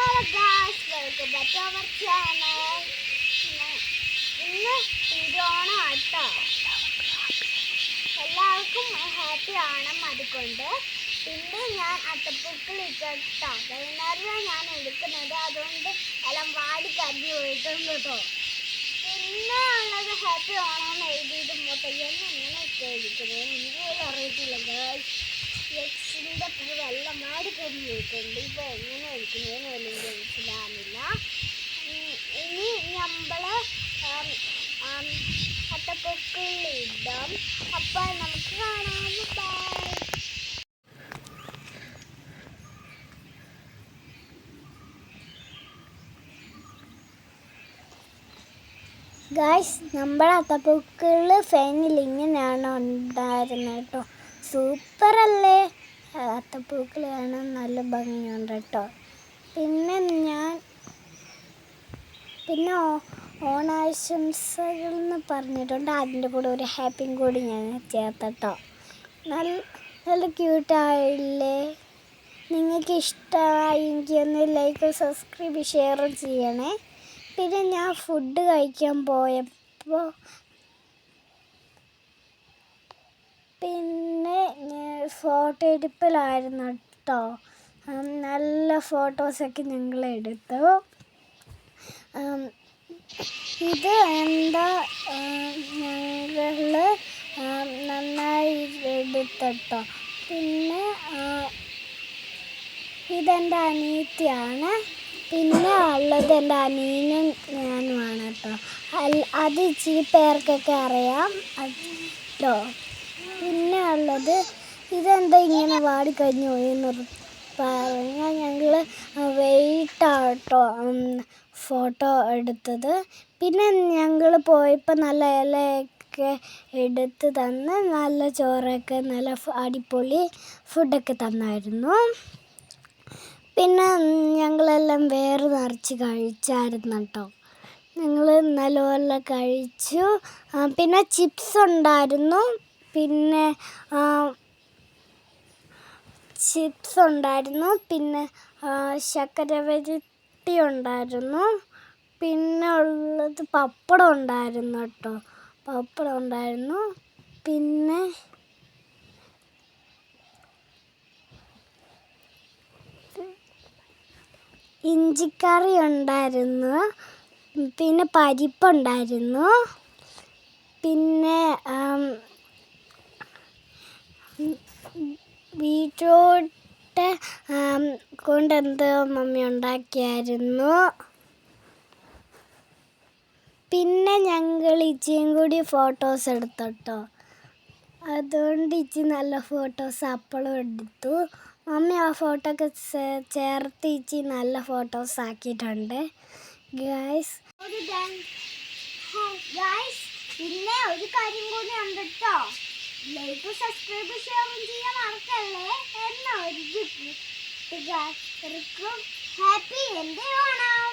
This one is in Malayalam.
Hello guys, welcome back to our channel. ഇന്ന് തിരുവോണം ആട്ടോ. എല്ലാവർക്കും ഹാപ്പി ഓണം. അതുകൊണ്ട് പിന്നെ ഞാൻ അത്തപ്പൂക്കൾ ഇട്ടോ. വൈകുന്നേരം ഞാൻ എടുക്കുന്നത്, അതുകൊണ്ട് എല്ലാം വാടി കരിഞ്ഞു പോയിട്ടുണ്ട് കേട്ടോ. പിന്നെ ഉള്ളത് ഹാപ്പി ഓണം എന്ന് എഴുതിയിട്ട് മുത്തയ്യെന്ന് ഇങ്ങനെയൊക്കെ എഴുതിക്കുന്നത് എനിക്ക് അറിയത്തില്ല ഗായ്സ്. എക്സിൻ്റെ പൂവെല്ലാം മാടി കരിഞ്ഞു പോയിട്ടുണ്ട്. ഇപ്പോൾ എങ്ങനെ എഴുതിക്കുന്നതെന്ന് വലിയ മനസ്സിലാകുന്നില്ല. ഇനി നമ്മൾ അത്തപ്പൂക്കളിടാം. അപ്പോൾ നമുക്ക് കാണാം. ബൈ. ഗായ്സ്, നമ്മുടെ അത്തപ്പൂക്കൾ ഫാനിൽ ഇങ്ങനെയാണ് ഉണ്ടായിരുന്നത് കേട്ടോ. സൂപ്പറല്ലേ? അത്തപ്പൂക്കൾ കാണാൻ നല്ല ഭംഗിയുണ്ട് കേട്ടോ. പിന്നെ ഓണാശംസകൾ എന്ന് പറഞ്ഞിട്ടുണ്ട്. അതിൻ്റെ കൂടെ ഒരു ഹാപ്പിയും കൂടി ഞാൻ ചേർത്തട്ടോ. നല്ല ക്യൂട്ടായില്ലേ? നിങ്ങൾക്ക് ഇഷ്ടമായെങ്കിൽ ഒന്ന് ലൈക്ക്, സബ്സ്ക്രൈബ്, ഷെയർ ചെയ്യണേ. പിന്നെ ഞാൻ ഫുഡ് കഴിക്കാൻ പോയപ്പോൾ പിന്നെ ഫോട്ടോ എടുപ്പിലായിരുന്നു കേട്ടോ. നല്ല ഫോട്ടോസൊക്കെ ഞങ്ങൾ എടുത്തു. ഇത് എന്താ ഞങ്ങൾ നന്നായി എടുത്തട്ടോ. പിന്നെ ഇതെൻ്റെ അനിയത്തിയാണ്. പിന്നെ ഉള്ളത് എൻ്റെ അനിയനും ഞാനുമാണ് കേട്ടോ. അത് ഇച്ചിരി പേർക്കൊക്കെ അറിയാം കേട്ടോ. പിന്നെ ഉള്ളത് ഇതെന്താ ഇങ്ങനെ വാടിക്കഴിഞ്ഞു പോയെന്ന് പറഞ്ഞാൽ ഞങ്ങൾ വെയിറ്റാട്ടോ ഫോട്ടോ എടുത്തത്. പിന്നെ ഞങ്ങൾ പോയപ്പോൾ നല്ല ഇലയൊക്കെ എടുത്ത് തന്ന് നല്ല ചോറൊക്കെ നല്ല അടിപൊളി ഫുഡൊക്കെ തന്നായിരുന്നു. പിന്നെ ഞങ്ങളെല്ലാം വേറെ നിറച്ച് കഴിച്ചായിരുന്നു കേട്ടോ. ഞങ്ങൾ നല്ലപോലെ കഴിച്ചു. പിന്നെ ചിപ്സ് ഉണ്ടായിരുന്നു. പിന്നെ ശർക്കര വരട്ടി ഉണ്ടായിരുന്നു. പിന്നെ ഉള്ളത് പപ്പടം ഉണ്ടായിരുന്നു കേട്ടോ. പിന്നെ ഇഞ്ചിക്കറി ഉണ്ടായിരുന്നു. പിന്നെ പരിപ്പുണ്ടായിരുന്നു. പിന്നെ ബീറ്റ്റൂട്ട് കൊണ്ടെന്തോ മമ്മി ഉണ്ടാക്കിയായിരുന്നു. പിന്നെ ഞങ്ങൾ ഇച്ചിയും കൂടി ഫോട്ടോസ് എടുത്തോട്ടോ. അതുകൊണ്ട് ഇച്ചി നല്ല ഫോട്ടോസ് അപ്പോഴും എടുത്തു. മമ്മി ആ ഫോട്ടോ ഒക്കെ ചേർത്ത് ഇച്ചി നല്ല ഫോട്ടോസ് ആക്കിയിട്ടുണ്ട് ഗായ്സ്. പിന്നെ ഒരു കാര്യം കൂടി ഉണ്ട് കേട്ടോ. ലൈക്ക്, സബ്സ്ക്രൈബ്, ഷെയർ ചെയ്യാൻ മറക്കല്ലേ. എന്നാ ഒരു ഹാപ്പി എൻ്റെ ഓണം.